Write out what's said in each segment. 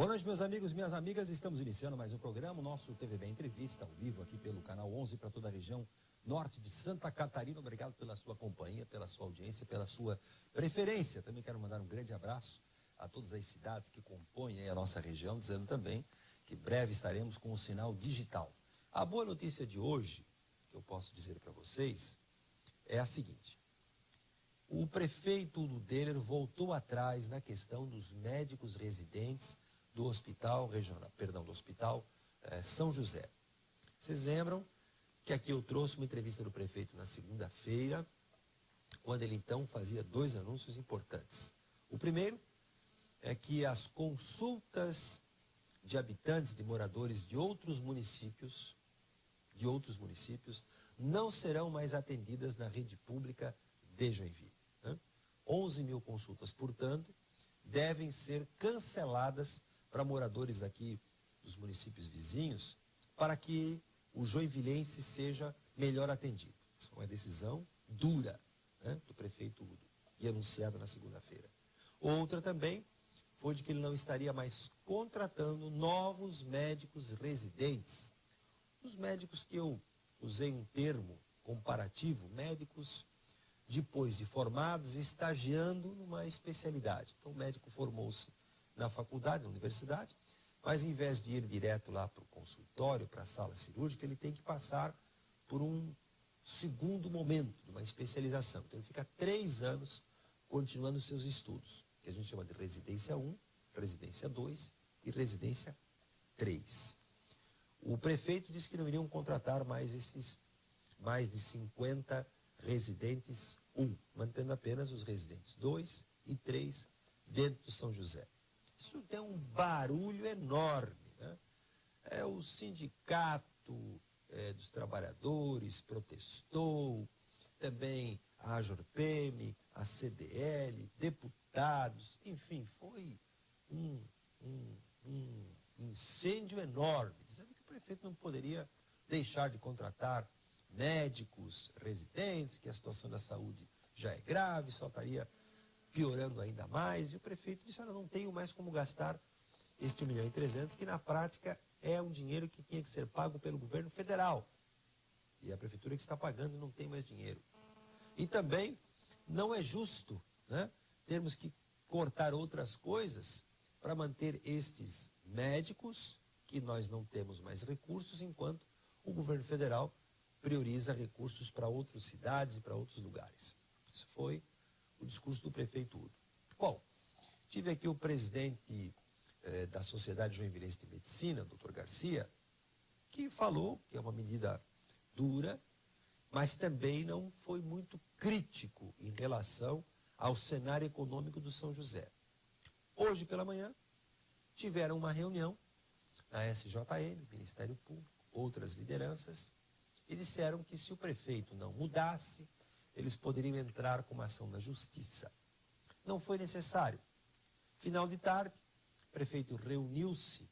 Boa noite, meus amigos, minhas amigas. Estamos iniciando mais um programa, o nosso TVB Entrevista, ao vivo aqui pelo canal 11 para toda a região norte de Santa Catarina. Obrigado pela sua companhia, pela sua audiência, pela sua preferência. Também quero mandar um grande abraço a todas as cidades que compõem a nossa região, dizendo também que breve estaremos com o sinal digital. A boa notícia de hoje, que eu posso dizer para vocês, é a seguinte. O prefeito Udo Deller voltou atrás na questão dos médicos residentes do hospital regional, do hospital São José. Vocês lembram que aqui eu trouxe uma entrevista do prefeito na segunda-feira, quando ele então fazia dois anúncios importantes. O primeiro é que as consultas de habitantes, de moradores de outros municípios, não serão mais atendidas na rede pública de Joinville. 11 mil consultas, portanto, devem ser canceladas para moradores aqui dos municípios vizinhos, para que o joinvilense seja melhor atendido. Isso foi uma decisão dura, do prefeito Udo, e anunciada na segunda-feira. Outra também foi de que ele não estaria mais contratando novos médicos residentes. Os médicos que eu usei um termo comparativo, médicos depois de formados, estagiando numa especialidade. Então o médico formou-se na faculdade, na universidade, mas em vez de ir direto lá para o consultório, para a sala cirúrgica, ele tem que passar por um segundo momento de uma especialização. Então ele fica 3 anos continuando seus estudos, que a gente chama de residência 1, residência 2 e residência 3. O prefeito disse que não iriam contratar mais esses mais de 50 residentes 1, mantendo apenas os residentes 2 e 3 dentro do São José. Isso tem um barulho enorme, O sindicato dos trabalhadores protestou, também a AJORPM, a CDL, deputados, enfim, foi um incêndio enorme, dizendo que o prefeito não poderia deixar de contratar médicos residentes, que a situação da saúde já é grave, só estaria piorando ainda mais, e o prefeito disse, olha, não tenho mais como gastar este 1.300.000, que na prática é um dinheiro que tinha que ser pago pelo governo federal. E a prefeitura que está pagando não tem mais dinheiro. E também não é justo, termos que cortar outras coisas para manter estes médicos, que nós não temos mais recursos, enquanto o governo federal prioriza recursos para outras cidades e para outros lugares. Isso foi o discurso do prefeito Udo. Bom, tive aqui o presidente da Sociedade Joinvilense de Medicina, Dr. Garcia, que falou que é uma medida dura, mas também não foi muito crítico em relação ao cenário econômico do São José. Hoje pela manhã, tiveram uma reunião na SJM, Ministério Público, outras lideranças, e disseram que se o prefeito não mudasse, eles poderiam entrar com uma ação na justiça. Não foi necessário. Final de tarde, o prefeito reuniu-se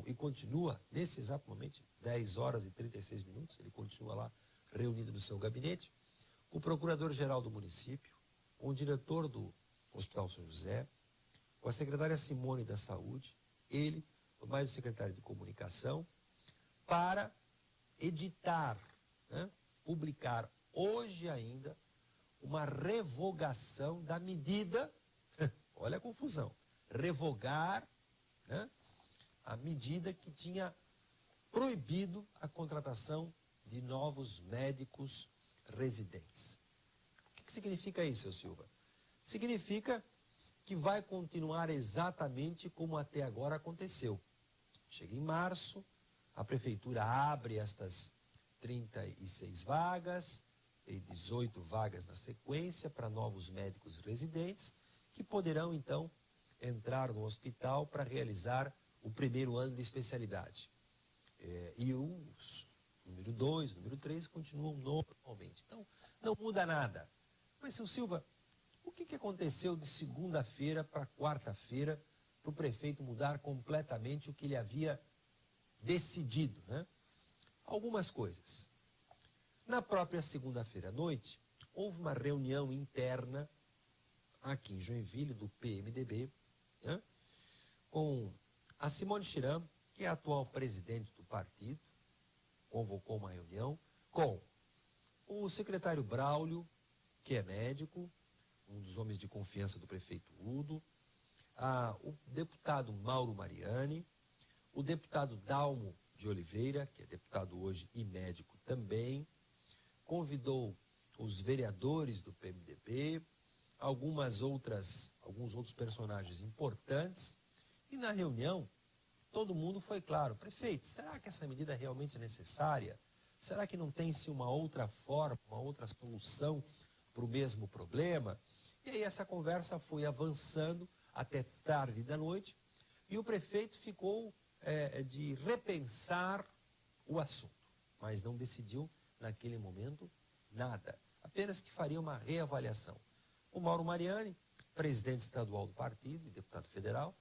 e continua, nesse exato momento, 10 horas e 36 minutos, ele continua lá reunido no seu gabinete, com o procurador-geral do município, com o diretor do Hospital São José, com a secretária Simone da Saúde, ele, mais o secretário de Comunicação, para editar, publicar hoje ainda uma revogação da medida, olha a confusão, revogar a medida que tinha proibido a contratação de novos médicos residentes. O que significa isso, seu Silva? Significa que vai continuar exatamente como até agora aconteceu. Chega em março, a prefeitura abre estas 36 vagas e 18 vagas na sequência para novos médicos residentes que poderão, então, entrar no hospital para realizar o primeiro ano de especialidade. E os número 2, número 3 continuam normalmente. Então, não muda nada. Mas, seu Silva, o que aconteceu de segunda-feira para quarta-feira para o prefeito mudar completamente o que ele havia decidido, Algumas coisas. Na própria segunda-feira à noite, houve uma reunião interna aqui em Joinville, do PMDB, com A Simone Chiram, que é a atual presidente do partido, convocou uma reunião com o secretário Braulio, que é médico, um dos homens de confiança do prefeito Udo, o deputado Mauro Mariani, o deputado Dalmo de Oliveira, que é deputado hoje e médico também, convidou os vereadores do PMDB, alguns outros personagens importantes, e na reunião todo mundo foi claro: prefeito, será que essa medida é realmente necessária? Será que não tem-se uma outra forma, uma outra solução para o mesmo problema? E aí essa conversa foi avançando até tarde da noite, e o prefeito ficou de repensar o assunto, mas não decidiu naquele momento nada, apenas que faria uma reavaliação. O Mauro Mariani, presidente estadual do partido e deputado federal,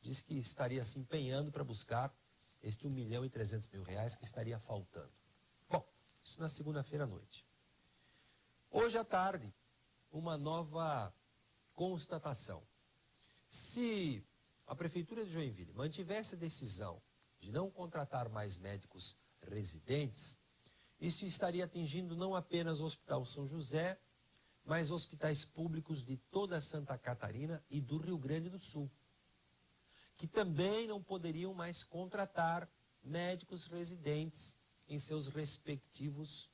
disse que estaria se empenhando para buscar este R$ 1.300.000 que estaria faltando. Bom, isso na segunda-feira à noite. Hoje à tarde, uma nova constatação. Se a Prefeitura de Joinville mantivesse a decisão de não contratar mais médicos residentes, isso estaria atingindo não apenas o Hospital São José, mas hospitais públicos de toda Santa Catarina e do Rio Grande do Sul, que também não poderiam mais contratar médicos residentes em seus respectivos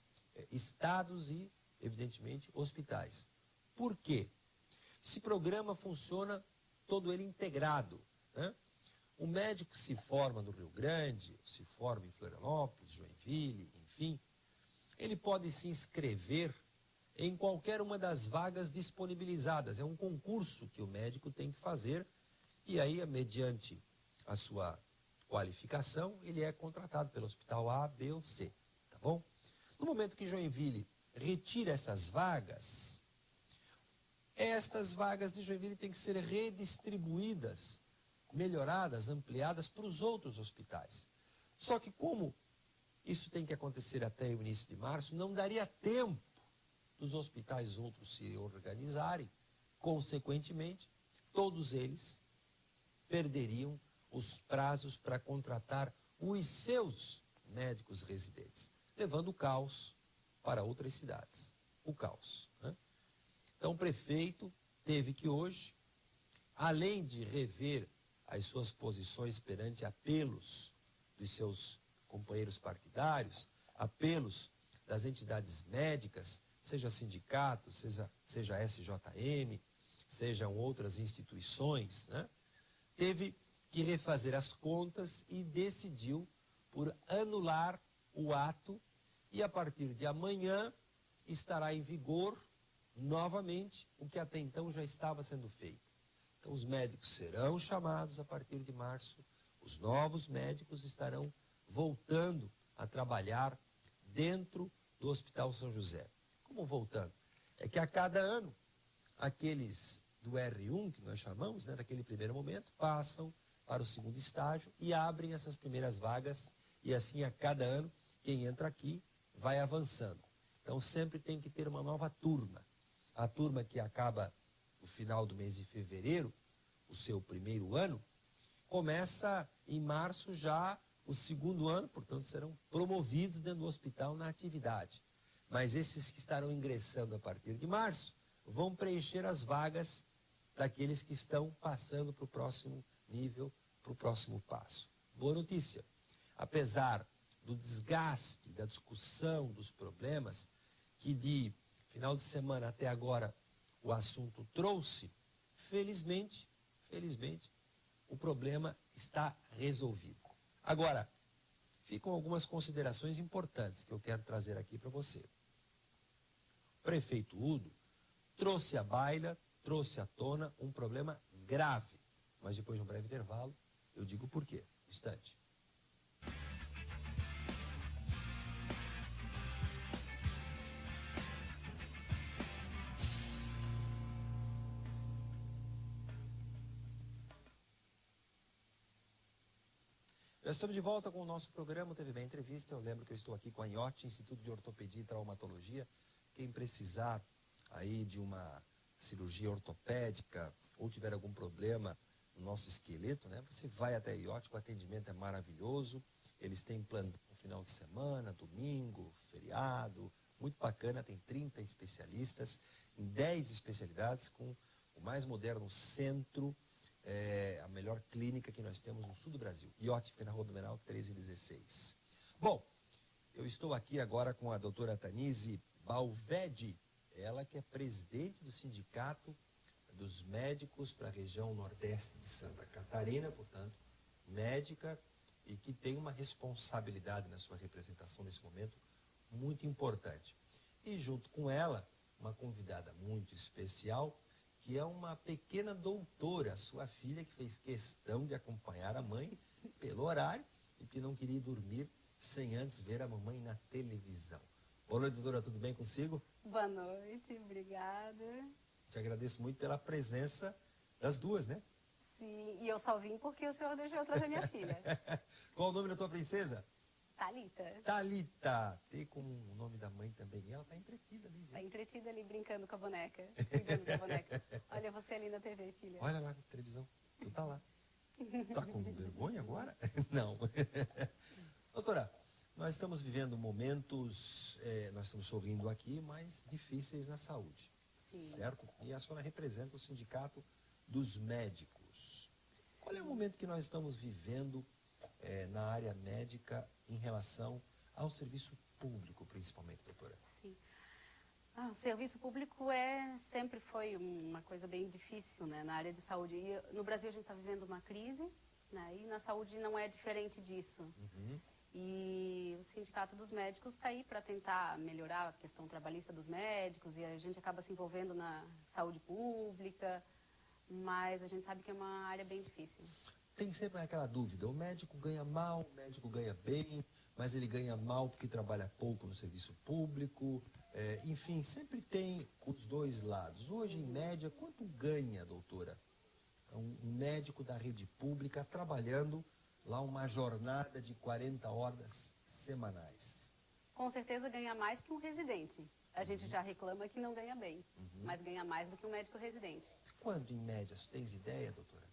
estados e, evidentemente, hospitais. Por quê? Esse programa funciona todo ele integrado, né? O médico se forma no Rio Grande, se forma em Florianópolis, Joinville, enfim, ele pode se inscrever em qualquer uma das vagas disponibilizadas. É um concurso que o médico tem que fazer, e aí, mediante a sua qualificação, ele é contratado pelo hospital A, B ou C, tá bom? No momento que Joinville retira essas vagas, estas vagas de Joinville têm que ser redistribuídas, melhoradas, ampliadas para os outros hospitais. Só que como isso tem que acontecer até o início de março, não daria tempo dos hospitais outros se organizarem. Consequentemente, todos eles perderiam os prazos para contratar os seus médicos residentes, levando o caos para outras cidades. O caos, né? Então o prefeito teve que hoje, além de rever as suas posições perante apelos dos seus companheiros partidários, apelos das entidades médicas, seja sindicato, seja SJM, sejam outras instituições, né? Teve que refazer as contas e decidiu por anular o ato, e a partir de amanhã estará em vigor novamente o que até então já estava sendo feito. Então os médicos serão chamados a partir de março, os novos médicos estarão voltando a trabalhar dentro do Hospital São José. Como voltando? É que a cada ano, aqueles do R1, que nós chamamos, né, naquele primeiro momento, passam para o segundo estágio e abrem essas primeiras vagas, e assim a cada ano, quem entra aqui vai avançando. Então sempre tem que ter uma nova turma. A turma que acaba no final do mês de fevereiro, o seu primeiro ano, começa em março já o segundo ano, portanto serão promovidos dentro do hospital na atividade. Mas esses que estarão ingressando a partir de março vão preencher as vagas daqueles que estão passando para o próximo nível, para o próximo passo. Boa notícia, apesar do desgaste, da discussão, dos problemas que de final de semana até agora o assunto trouxe, felizmente, o problema está resolvido. Agora, ficam algumas considerações importantes que eu quero trazer aqui para você. O prefeito Udo trouxe à baila, trouxe à tona um problema grave, mas depois de um breve intervalo, eu digo por quê. Instante. Já estamos de volta com o nosso programa TV Bem Entrevista. Eu lembro que eu estou aqui com a IOT, Instituto de Ortopedia e Traumatologia. Quem precisar aí de uma cirurgia ortopédica ou tiver algum problema o nosso esqueleto, né? Você vai até a IOT, o atendimento é maravilhoso, eles têm plantão no final de semana, domingo, feriado, muito bacana, tem 30 especialistas em 10 especialidades, com o mais moderno centro, a melhor clínica que nós temos no sul do Brasil. IOT fica na Rua Blumenau 1316. Bom, eu estou aqui agora com a doutora Tanise Balvedi, ela que é presidente do Sindicato dos Médicos para a região nordeste de Santa Catarina, portanto, médica, e que tem uma responsabilidade na sua representação nesse momento muito importante. E junto com ela, uma convidada muito especial, que é uma pequena doutora, sua filha, que fez questão de acompanhar a mãe pelo horário e que não queria dormir sem antes ver a mamãe na televisão. Boa noite, doutora, tudo bem consigo? Boa noite, obrigada. Te agradeço muito pela presença das duas, né? Sim, e eu só vim porque o senhor deixou eu trazer minha filha. Qual o nome da tua princesa? Thalita. Thalita. Tem como o nome da mãe também. E ela tá entretida ali, viu? Tá entretida ali brincando com a boneca. Brincando com a boneca. Olha você ali na TV, filha. Olha lá na televisão. Tu tá lá. Tá com vergonha agora? Não. Doutora, nós estamos vivendo momentos, nós estamos sorrindo aqui, mas difíceis na saúde. Sim. Certo? E a senhora representa o Sindicato dos Médicos. Qual é o momento que nós estamos vivendo na área médica em relação ao serviço público, principalmente, doutora? Sim. O serviço público sempre foi uma coisa bem difícil, né, na área de saúde. E no Brasil a gente está vivendo uma crise, né, e na saúde não é diferente disso. Uhum. E o Sindicato dos Médicos está aí para tentar melhorar a questão trabalhista dos médicos, e a gente acaba se envolvendo na saúde pública, mas a gente sabe que é uma área bem difícil. Tem sempre aquela dúvida, o médico ganha mal, o médico ganha bem, mas ele ganha mal porque trabalha pouco no serviço público, enfim, sempre tem os dois lados. Hoje, em média, quanto ganha, doutora, um médico da rede pública trabalhando lá uma jornada de 40 horas semanais? Com certeza ganha mais que um residente. A gente já reclama que não ganha bem, mas ganha mais do que um médico residente. Quanto, em média, você tens ideia, doutora?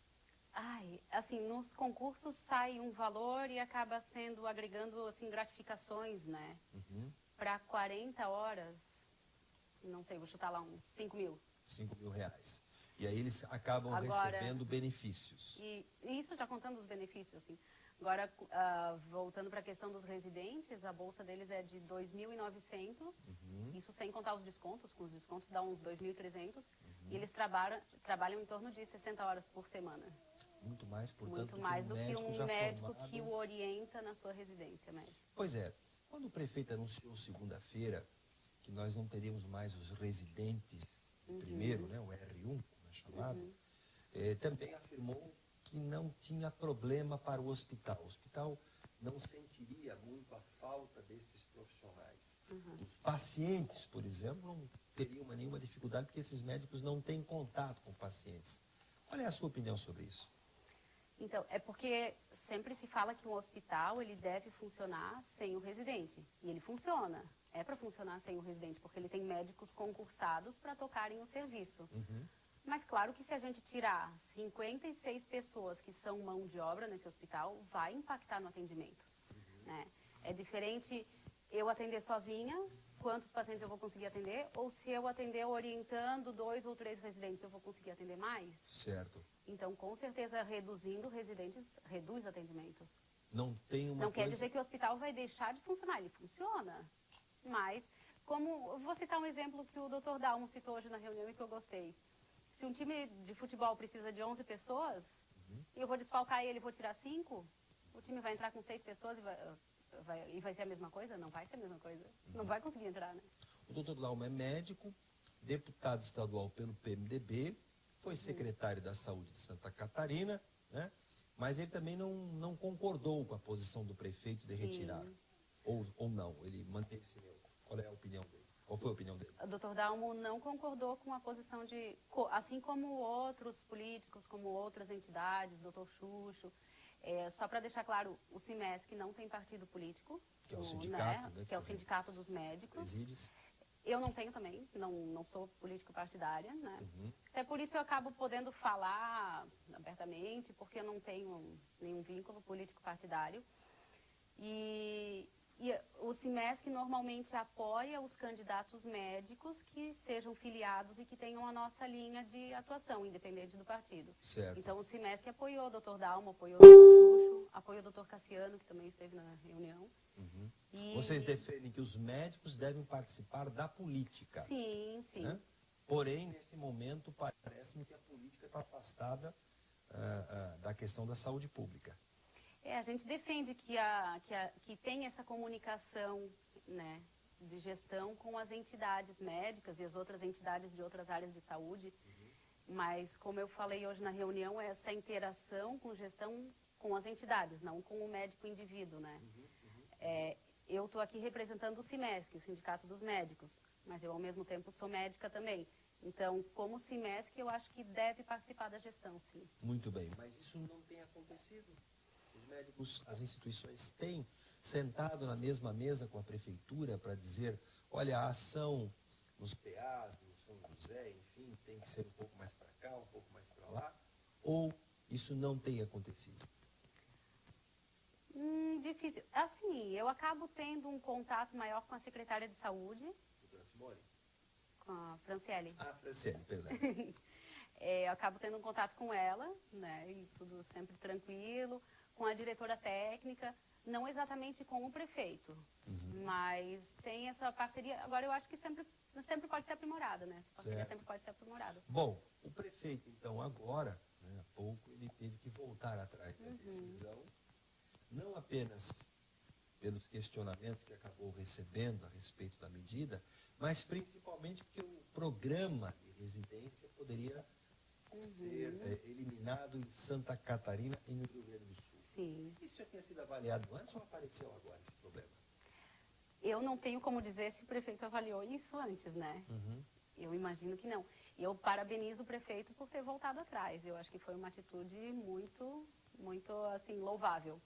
Assim, nos concursos sai um valor e acaba sendo, agregando, assim, gratificações, né? Para 40 horas, não sei, vou chutar lá uns 5 mil. 5 mil reais. E aí eles acabam Agora, recebendo benefícios. E isso já contando os benefícios, assim. Agora, voltando para a questão dos residentes, a bolsa deles é de 2.900, isso sem contar os descontos, com os descontos dá uns 2.300, e eles trabalham em torno de 60 horas por semana. Muito mais, portanto, Muito mais do que um médico formado que o orienta na sua residência médica. Pois é, quando o prefeito anunciou segunda-feira que nós não teríamos mais os residentes primeiro, né, o R1, como é chamado, também afirmou que não tinha problema para o hospital. O hospital não sentiria muito a falta desses profissionais. Os pacientes, por exemplo, não teriam nenhuma dificuldade porque esses médicos não têm contato com pacientes. Qual é a sua opinião sobre isso? Então, é porque sempre se fala que um hospital ele deve funcionar sem o residente. E ele funciona. É para funcionar sem o residente, porque ele tem médicos concursados para tocarem o serviço. Mas claro que se a gente tirar 56 pessoas que são mão de obra nesse hospital, vai impactar no atendimento. Né? É diferente eu atender sozinha, quantos pacientes eu vou conseguir atender, ou se eu atender orientando 2 ou 3 residentes, eu vou conseguir atender mais? Certo. Então, com certeza, reduzindo residentes, reduz atendimento. Não tem uma Não quer dizer que o hospital vai deixar de funcionar, ele funciona. Mas, como, vou citar um exemplo que o Dr. Dalmo citou hoje na reunião e que eu gostei. Se um time de futebol precisa de 11 pessoas, e eu vou desfalcar ele e vou tirar 5, o time vai entrar com 6 pessoas e vai ser a mesma coisa? Não vai ser a mesma coisa. Não vai conseguir entrar, né? O Dr. Dalmo é médico, deputado estadual pelo PMDB, foi secretário da Saúde de Santa Catarina, né? Mas ele também não concordou com a posição do prefeito de retirar. Ou não, ele manteve-se neutro. Qual é a opinião dele? Qual foi a opinião dele? O Dr. Dalmo não concordou com a posição de, assim como outros políticos, como outras entidades, Dr. Xuxo, só para deixar claro, o CIMESC não tem partido político. Que é o sindicato, né? Que é o sindicato dos médicos. Presides. Eu não tenho também, não sou político-partidária, né? Uhum. Até por isso eu acabo podendo falar abertamente, porque eu não tenho nenhum vínculo político-partidário. E o CIMESC normalmente apoia os candidatos médicos que sejam filiados e que tenham a nossa linha de atuação, independente do partido. Certo. Então, o CIMESC apoiou o Dr. Dalmo, apoiou o Dr. Xuxo, apoiou o Dr. Cassiano, que também esteve na reunião. Uhum. E... Vocês defendem que os médicos devem participar da política. Sim, sim. Né? Porém, nesse momento, parece-me que a política está afastada da questão da saúde pública. A gente defende que tem essa comunicação, né, de gestão com as entidades médicas e as outras entidades de outras áreas de saúde. Uhum. Mas, como eu falei hoje na reunião, essa interação com gestão com as entidades, não com o médico indivíduo, né? Uhum. Uhum. Eu estou aqui representando o CIMESC, o Sindicato dos Médicos, mas eu, ao mesmo tempo, sou médica também. Então, como CIMESC, eu acho que deve participar da gestão, sim. Muito bem, mas isso não tem acontecido. Os médicos, as instituições têm sentado na mesma mesa com a prefeitura para dizer, olha, a ação nos PAs, no São José, enfim, tem que ser um pouco mais para cá, um pouco mais para lá, ou isso não tem acontecido? Difícil. Assim, eu acabo tendo um contato maior com a secretária de saúde. Doutora Simone? Com a Franciele. Ah, Franciele, perdão. Eu acabo tendo um contato com ela, né, e tudo sempre tranquilo, com a diretora técnica, não exatamente com o prefeito, mas tem essa parceria. Agora, eu acho que sempre pode ser aprimorada, né? Essa parceria sempre pode ser aprimorada. Bom, o prefeito, então, agora, né, há pouco, ele teve que voltar atrás da decisão, não apenas pelos questionamentos que acabou recebendo a respeito da medida, mas principalmente porque o programa de residência poderia ser eliminado em Santa Catarina e no Rio Grande do Sul. Sim. Isso já tinha sido avaliado antes ou apareceu agora esse problema? Eu não tenho como dizer se o prefeito avaliou isso antes, né? Eu imagino que não. E eu parabenizo o prefeito por ter voltado atrás. Eu acho que foi uma atitude muito, muito, assim, louvável.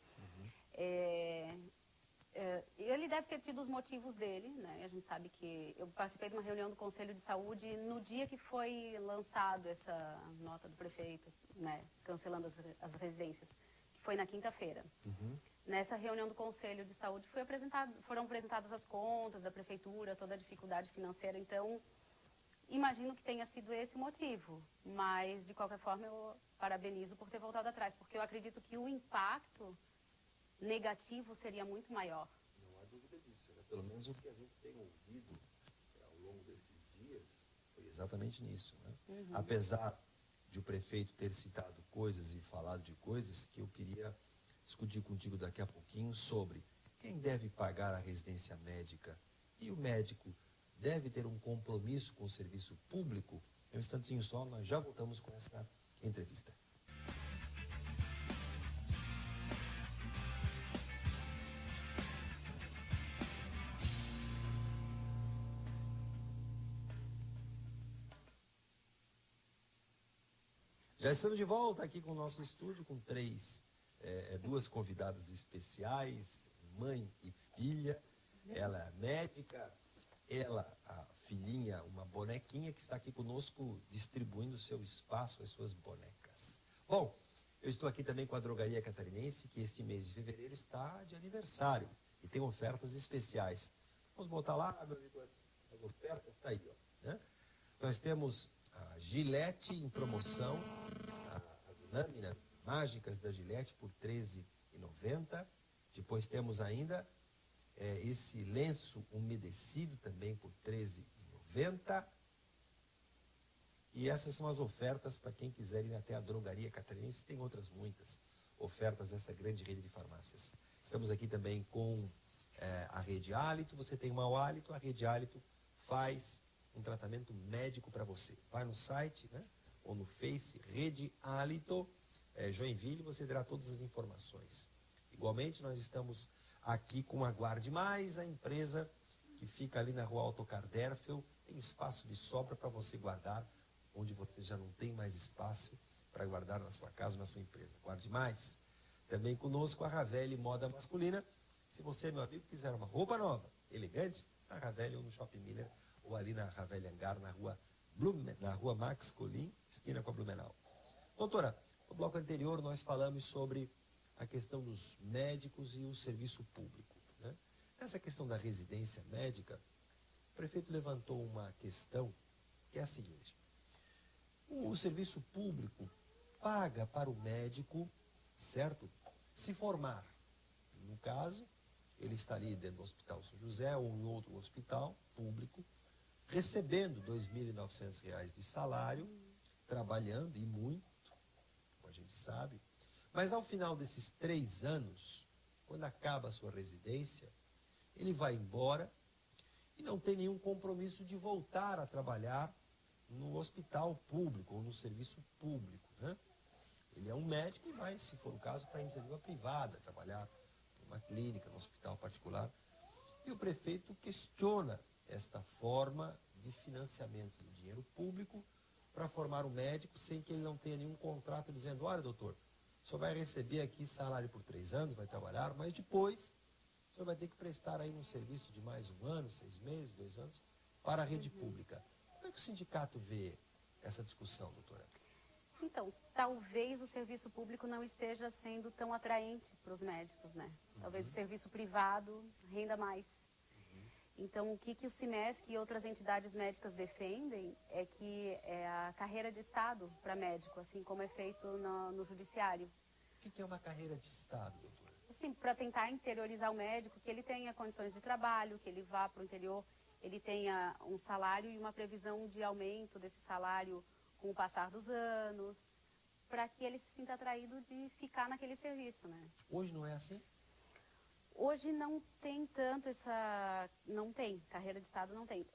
Ele deve ter tido os motivos dele, né? A gente sabe que eu participei de uma reunião do Conselho de Saúde no dia que foi lançado essa nota do prefeito, né? Cancelando as residências, que foi na quinta-feira. Nessa reunião do Conselho de Saúde foram apresentadas as contas da prefeitura, toda a dificuldade financeira. Então, imagino que tenha sido esse o motivo. Mas, de qualquer forma, eu parabenizo por ter voltado atrás, porque eu acredito que o impacto negativo seria muito maior. Não há dúvida disso, né? Pelo menos o que a gente tem ouvido ao longo desses dias foi exatamente nisso, né? Apesar de o prefeito ter citado coisas e falado de coisas que eu queria discutir contigo daqui a pouquinho sobre quem deve pagar a residência médica e o médico deve ter um compromisso com o serviço público. Um instantinho só, nós já voltamos com essa entrevista. Já estamos de volta aqui com o nosso estúdio, com duas convidadas especiais, mãe e filha. Ela é médica, ela, a filhinha, uma bonequinha que está aqui conosco distribuindo o seu espaço, as suas bonecas. Bom, eu estou aqui também com a Drogaria Catarinense, que este mês de fevereiro está de aniversário e tem ofertas especiais. Vamos botar lá, meu amigo, as ofertas, está aí, ó, né? Nós temos a Gillette em promoção, as lâminas mágicas da Gillette por R$ 13,90. Depois temos ainda esse lenço umedecido também por R$ 13,90. E essas são as ofertas para quem quiser ir até a Drogaria Catarinense. Tem outras muitas ofertas dessa grande rede de farmácias. Estamos aqui também com a Rede Hálito. Você tem mau hálito, a Rede Hálito faz um tratamento médico para você. Vai no site, né, ou no Face, Rede Hálito, Joinville, você terá todas as informações. Igualmente, nós estamos aqui com a Guarde Mais, a empresa que fica ali na rua Autocar Derfel. Tem espaço de sobra para você guardar, onde você já não tem mais espaço para guardar na sua casa, na sua empresa. Guarde Mais. Também conosco a Ravelli Moda Masculina. Se você, meu amigo, quiser uma roupa nova, elegante, na Ravelli ou no Shopping Miller, ou ali na Ravel Hangar, na rua Max Colim, esquina com a Blumenau. Doutora, no bloco anterior nós falamos sobre a questão dos médicos e o serviço público, né? Nessa questão da residência médica, o prefeito levantou uma questão que é a seguinte: o serviço público paga para o médico, certo, se formar. No caso, ele está ali dentro do Hospital São José ou em outro hospital público, recebendo R$ 2.900 de salário, trabalhando, e muito, como a gente sabe. Mas ao final desses 3 anos, quando acaba a sua residência, ele vai embora e não tem nenhum compromisso de voltar a trabalhar no hospital público ou no serviço público, né? Ele é um médico e vai, se for o caso, para a iniciativa privada, trabalhar numa clínica, num hospital particular. E o prefeito questiona esta forma de financiamento do dinheiro público para formar um médico sem que ele não tenha nenhum contrato dizendo: olha, doutor, o senhor vai receber aqui salário por 3 anos, vai trabalhar, mas depois o senhor vai ter que prestar aí um serviço de mais 1 ano, 6 meses, 2 anos, para a rede pública. Como é que o sindicato vê essa discussão, doutora? Então, talvez o serviço público não esteja sendo tão atraente para os médicos, né? Talvez o serviço privado renda mais. Então, o que o CIMESC e outras entidades médicas defendem é que é a carreira de Estado para médico, assim como é feito no judiciário. O que é uma carreira de Estado, doutora? Assim, para tentar interiorizar o médico, que ele tenha condições de trabalho, que ele vá para o interior, ele tenha um salário e uma previsão de aumento desse salário com o passar dos anos, para que ele se sinta atraído de ficar naquele serviço, né? Hoje não é assim? Hoje não tem tanto não tem, carreira de Estado não tem.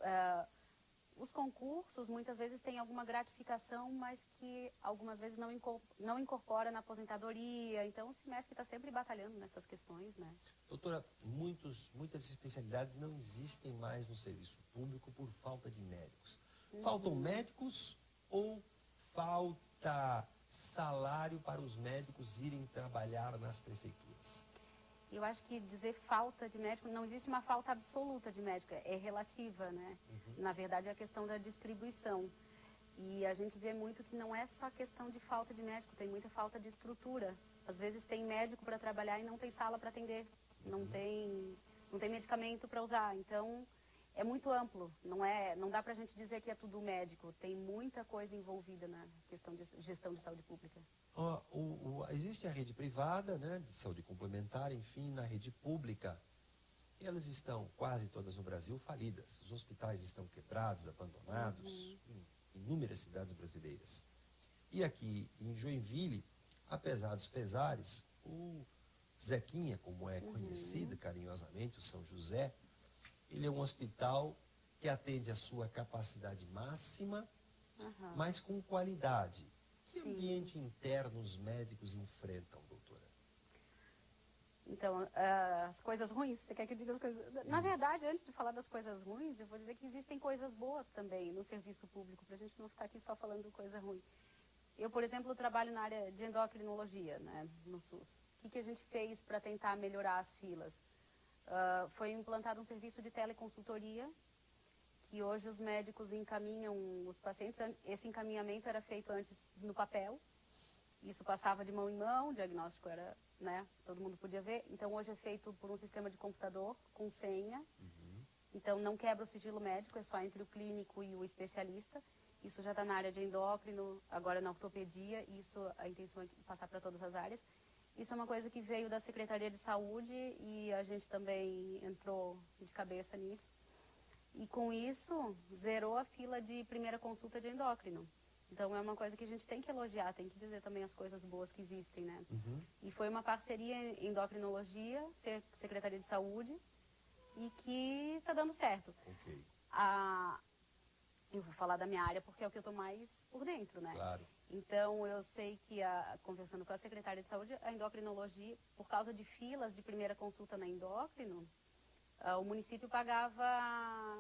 Os concursos muitas vezes têm alguma gratificação, mas que algumas vezes não incorpora na aposentadoria. Então o CIMESC está sempre batalhando nessas questões, né? Doutora, muitas especialidades não existem mais no serviço público por falta de médicos. Faltam médicos ou falta salário para os médicos irem trabalhar nas prefeituras? Eu acho que dizer falta de médico, não existe uma falta absoluta de médico, é relativa, né? Na verdade, é a questão da distribuição. E a gente vê muito que não é só questão de falta de médico, tem muita falta de estrutura. Às vezes tem médico para trabalhar e não tem sala para atender, não tem medicamento para usar. Então, é muito amplo, não dá para a gente dizer que é tudo médico, tem muita coisa envolvida na questão de gestão de saúde pública. Existe a rede privada, né, de saúde complementar, enfim, na rede pública. Elas estão quase todas no Brasil falidas. Os hospitais estão quebrados, abandonados, em inúmeras cidades brasileiras. E aqui em Joinville, apesar dos pesares, o Zequinha, como é conhecido carinhosamente, o São José, ele é um hospital que atende a sua capacidade máxima, mas com qualidade. Que ambiente interno os médicos enfrentam, doutora? Então, as coisas ruins, você quer que eu diga as coisas... Na verdade, antes de falar das coisas ruins, eu vou dizer que existem coisas boas também no serviço público, para a gente não ficar aqui só falando coisa ruim. Eu, por exemplo, trabalho na área de endocrinologia, né, no SUS. O que a gente fez para tentar melhorar as filas? Foi implantado um serviço de teleconsultoria, que hoje os médicos encaminham os pacientes. Esse encaminhamento era feito antes no papel, isso passava de mão em mão, o diagnóstico era, né, todo mundo podia ver. Então hoje é feito por um sistema de computador com senha, então não quebra o sigilo médico, é só entre o clínico e o especialista. Isso já está na área de endócrino, agora na ortopedia, isso a intenção é passar para todas as áreas. Isso é uma coisa que veio da Secretaria de Saúde e a gente também entrou de cabeça nisso. E com isso, zerou a fila de primeira consulta de endócrino. Então é uma coisa que a gente tem que elogiar, tem que dizer também as coisas boas que existem, né? E foi uma parceria em endocrinologia, Secretaria de Saúde, e que está dando certo. Eu vou falar da minha área porque é o que eu estou mais por dentro, né? Claro. Então, eu sei que, conversando com a secretária de saúde, a endocrinologia, por causa de filas de primeira consulta na endócrino, o município pagava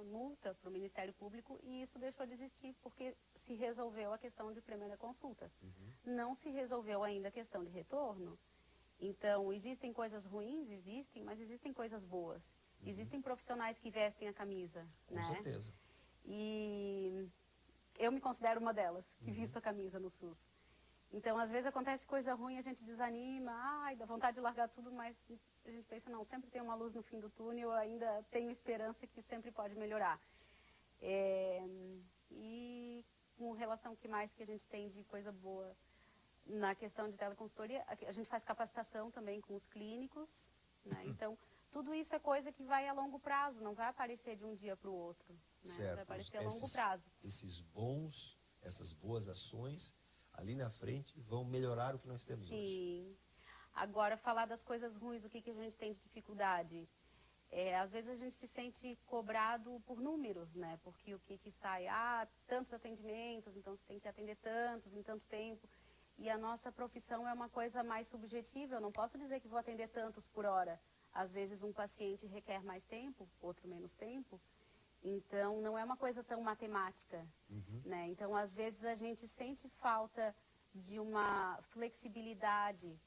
multa para o Ministério Público e isso deixou de existir porque se resolveu a questão de primeira consulta. Não se resolveu ainda a questão de retorno. Então, existem coisas ruins? Existem, mas existem coisas boas. Existem profissionais que vestem a camisa, Com né? certeza. E eu me considero uma delas, que visto a camisa no SUS. Então, às vezes acontece coisa ruim, a gente desanima, ai, dá vontade de largar tudo, mas a gente pensa, não, sempre tem uma luz no fim do túnel, eu ainda tenho esperança que sempre pode melhorar. E com relação que mais que a gente tem de coisa boa na questão de teleconsultoria, a gente faz capacitação também com os clínicos, né? Então, tudo isso é coisa que vai a longo prazo, não vai aparecer de um dia para o outro, né? Certo. Vai aparecer a longo prazo. Essas boas ações, ali na frente, vão melhorar o que nós temos hoje. Sim. Agora, falar das coisas ruins, o que a gente tem de dificuldade? Às vezes a gente se sente cobrado por números, né? Porque o que sai? Tantos atendimentos, então você tem que atender tantos em tanto tempo. E a nossa profissão é uma coisa mais subjetiva, eu não posso dizer que vou atender tantos por hora. Às vezes um paciente requer mais tempo, outro menos tempo. Então, não é uma coisa tão matemática, né? Então, às vezes a gente sente falta de uma flexibilidade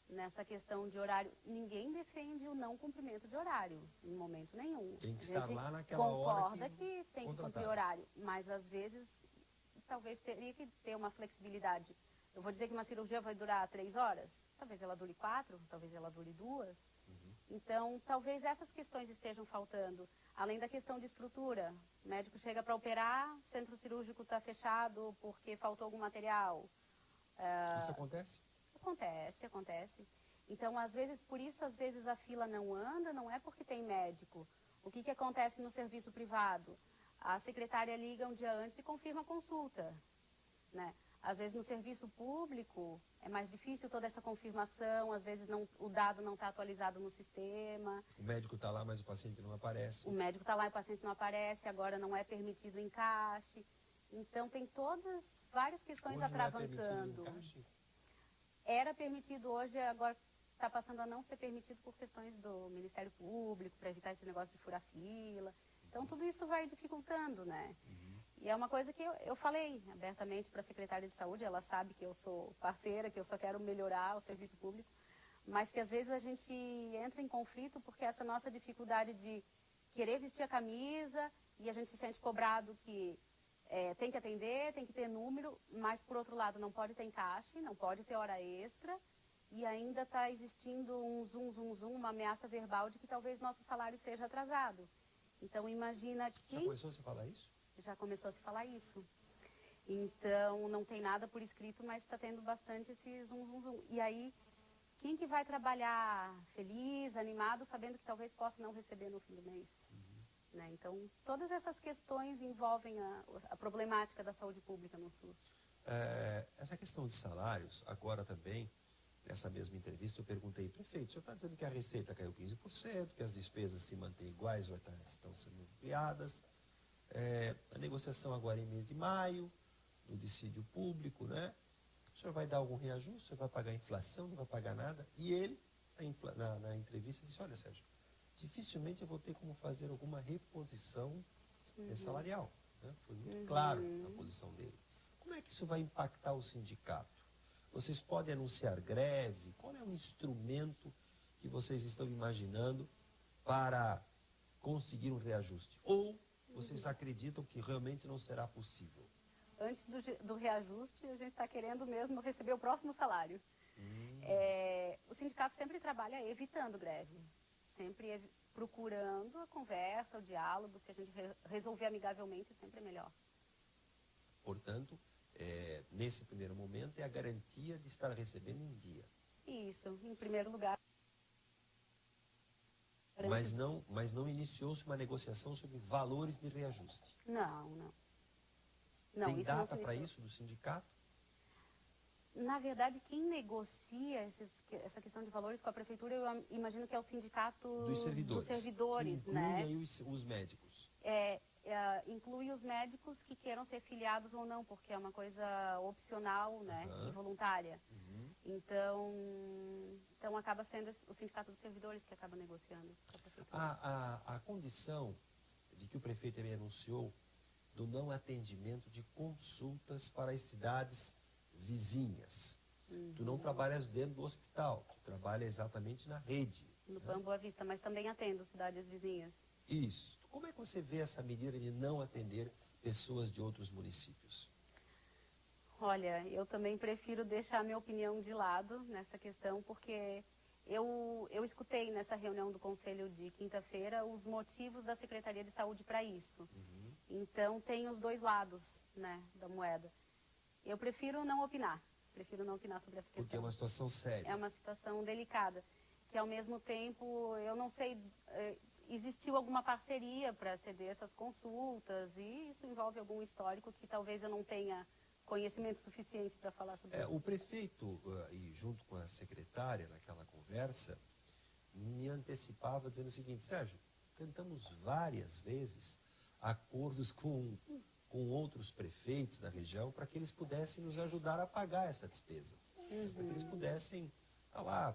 nessa questão de horário. Ninguém defende o não cumprimento de horário, em momento nenhum. Tem que estar lá naquela hora concorda que tem que cumprir horário, mas às vezes talvez teria que ter uma flexibilidade. Eu vou dizer que uma cirurgia vai durar 3 horas, talvez ela dure 4, talvez ela dure 2. Então, talvez essas questões estejam faltando. Além da questão de estrutura, o médico chega para operar, o centro cirúrgico está fechado porque faltou algum material. Isso acontece? Acontece. Então, às vezes, por isso, às vezes a fila não anda, não é porque tem médico. O que acontece no serviço privado? A secretária liga um dia antes e confirma a consulta, né? Às vezes no serviço público é mais difícil toda essa confirmação, às vezes o dado não está atualizado no sistema. O médico está lá, mas o paciente não aparece. O médico está lá e o paciente não aparece, agora não é permitido o encaixe. Então tem várias questões hoje atravancando. Não é permitido o encaixe? Era permitido hoje, agora está passando a não ser permitido por questões do Ministério Público, para evitar esse negócio de furar fila. Então tudo isso vai dificultando, né? E é uma coisa que eu falei abertamente para a secretária de saúde, ela sabe que eu sou parceira, que eu só quero melhorar o serviço público, mas que às vezes a gente entra em conflito porque essa nossa dificuldade de querer vestir a camisa e a gente se sente cobrado que tem que atender, tem que ter número, mas por outro lado não pode ter encaixe, não pode ter hora extra e ainda está existindo um uma ameaça verbal de que talvez nosso salário seja atrasado. Então imagina que... Já começou a se falar isso? Já começou a se falar isso. Então, não tem nada por escrito, mas está tendo bastante esse zum. E aí, quem que vai trabalhar feliz, animado, sabendo que talvez possa não receber no fim do mês? Né? Então, todas essas questões envolvem a problemática da saúde pública no SUS. Essa questão de salários, agora também, nessa mesma entrevista, eu perguntei, prefeito, o senhor está dizendo que a receita caiu 15%, que as despesas se mantêm iguais ou estão sendo ampliadas. A negociação agora em mês de maio, no dissídio público, né? O senhor vai dar algum reajuste? O senhor vai pagar inflação? Não vai pagar nada? E ele, na entrevista, disse, olha, Sérgio, dificilmente eu vou ter como fazer alguma reposição salarial. Né? Foi muito claro a posição dele. Como é que isso vai impactar o sindicato? Vocês podem anunciar greve? Qual é o instrumento que vocês estão imaginando para conseguir um reajuste? Ou vocês acreditam que realmente não será possível? Antes do reajuste, a gente está querendo mesmo receber o próximo salário. O sindicato sempre trabalha evitando greve, sempre procurando a conversa, o diálogo, se a gente resolver amigavelmente, sempre é melhor. Portanto, nesse primeiro momento, é a garantia de estar recebendo em dia. Isso, em primeiro lugar. Mas não iniciou-se uma negociação sobre valores de reajuste? Não. Tem data para isso do sindicato? Na verdade, quem negocia essa questão de valores com a prefeitura, eu imagino que é o sindicato dos servidores, que inclui né? Aí os médicos. Inclui os médicos que queiram ser filiados ou não, porque é uma coisa opcional, né? E voluntária. Então acaba sendo o sindicato dos servidores que acaba negociando com a prefeitura. A condição de que o prefeito também anunciou do não atendimento de consultas para as cidades vizinhas. Tu não trabalhas dentro do hospital, tu trabalha exatamente na rede. No PAN Boa Vista, mas também atendo cidades vizinhas. Isso. Como é que você vê essa medida de não atender pessoas de outros municípios? Olha, eu também prefiro deixar a minha opinião de lado nessa questão, porque eu escutei nessa reunião do Conselho de quinta-feira os motivos da Secretaria de Saúde para isso. Então, tem os dois lados, né, da moeda. Eu prefiro não opinar sobre essa questão. Porque é uma situação séria. É uma situação delicada, que ao mesmo tempo, eu não sei, existiu alguma parceria para ceder essas consultas, e isso envolve algum histórico que talvez eu não tenha conhecimento suficiente para falar sobre isso. O prefeito, e junto com a secretária naquela conversa, me antecipava dizendo o seguinte: Sérgio, tentamos várias vezes acordos com outros prefeitos da região para que eles pudessem nos ajudar a pagar essa despesa. Para que eles pudessem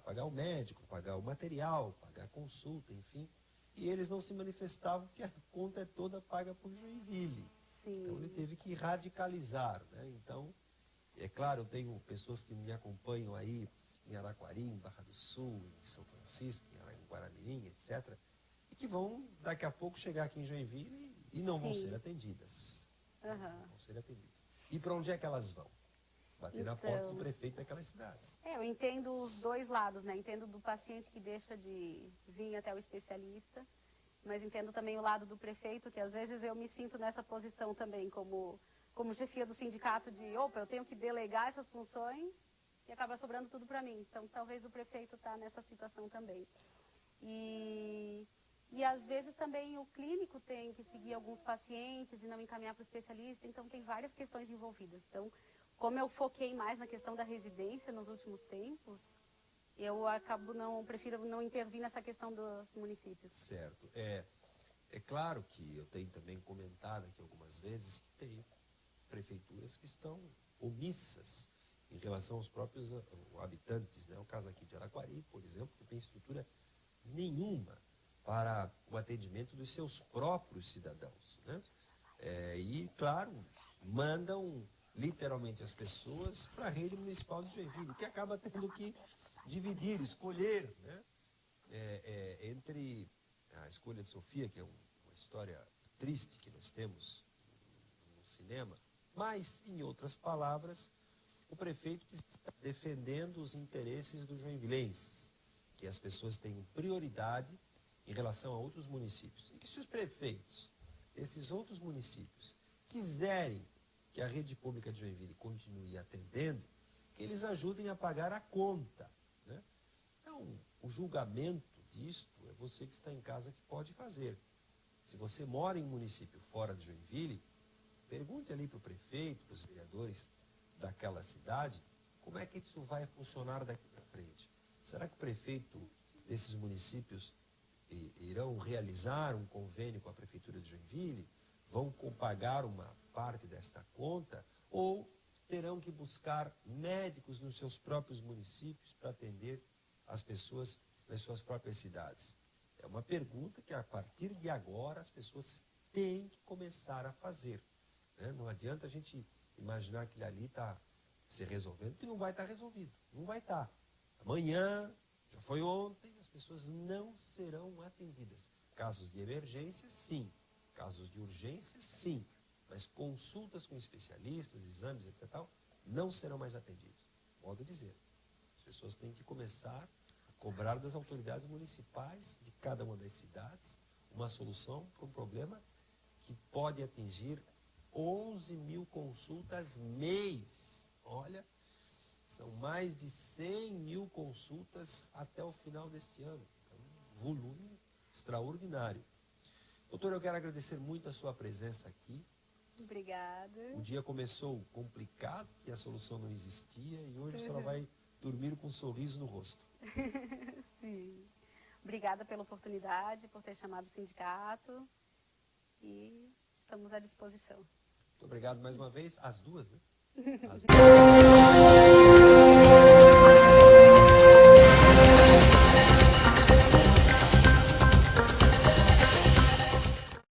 pagar o médico, pagar o material, pagar a consulta, enfim. E eles não se manifestavam porque a conta é toda paga por Joinville. Sim. Então ele teve que radicalizar, né? Então, é claro, eu tenho pessoas que me acompanham aí em Araquari, em Barra do Sul, em São Francisco, em Guaramirim, etc. E que vão, daqui a pouco, chegar aqui em Joinville e não vão ser atendidas. Não vão ser atendidas. E para onde é que elas vão? Bater na porta do prefeito daquelas cidades. Eu entendo os dois lados, né? Entendo do paciente que deixa de vir até o especialista, mas entendo também o lado do prefeito, que às vezes eu me sinto nessa posição também, como chefia do sindicato, de, eu tenho que delegar essas funções e acaba sobrando tudo para mim. Então, talvez o prefeito está nessa situação também. E às vezes também o clínico tem que seguir alguns pacientes e não encaminhar para o especialista, então tem várias questões envolvidas. Então, como eu foquei mais na questão da residência nos últimos tempos, eu prefiro não intervir nessa questão dos municípios. Certo. É claro que eu tenho também comentado aqui algumas vezes que tem prefeituras que estão omissas em relação aos próprios habitantes, né? O caso aqui de Araquari, por exemplo, que tem estrutura nenhuma para o atendimento dos seus próprios cidadãos, né? E, claro, mandam literalmente as pessoas para a rede municipal de Joinville, que acaba tendo que dividir, escolher, né? Entre a escolha de Sofia, que é uma história triste que nós temos no cinema, mas, em outras palavras, o prefeito que está defendendo os interesses dos joinvilenses, que as pessoas tenham prioridade em relação a outros municípios. E que se os prefeitos desses outros municípios quiserem que a rede pública de Joinville continue atendendo, que eles ajudem a pagar a conta, né? Então, o julgamento disto é você que está em casa que pode fazer. Se você mora em um município fora de Joinville, pergunte ali para o prefeito, para os vereadores daquela cidade, como é que isso vai funcionar daqui para frente. Será que o prefeito desses municípios irão realizar um convênio com a prefeitura de Joinville? Vão pagar uma parte desta conta? Ou terão que buscar médicos nos seus próprios municípios para atender as pessoas nas suas próprias cidades? É uma pergunta que, a partir de agora, as pessoas têm que começar a fazer, né? Não adianta a gente imaginar que ali está se resolvendo, porque não vai estar resolvido. Não vai estar. Amanhã, já foi ontem, as pessoas não serão atendidas. Casos de emergência, sim. Casos de urgência, sim. Mas consultas com especialistas, exames, etc., não serão mais atendidos. Modo a dizer. As pessoas têm que começar a cobrar das autoridades municipais de cada uma das cidades uma solução para um problema que pode atingir 11 mil consultas mês. Olha, são mais de 100 mil consultas até o final deste ano. É um volume extraordinário. Doutora, eu quero agradecer muito a sua presença aqui. Obrigada. O dia começou complicado, que a solução não existia, e hoje a senhora vai dormir com um sorriso no rosto. Sim. Obrigada pela oportunidade, por ter chamado o sindicato, e estamos à disposição. Muito obrigado mais uma vez, às duas, né? Às...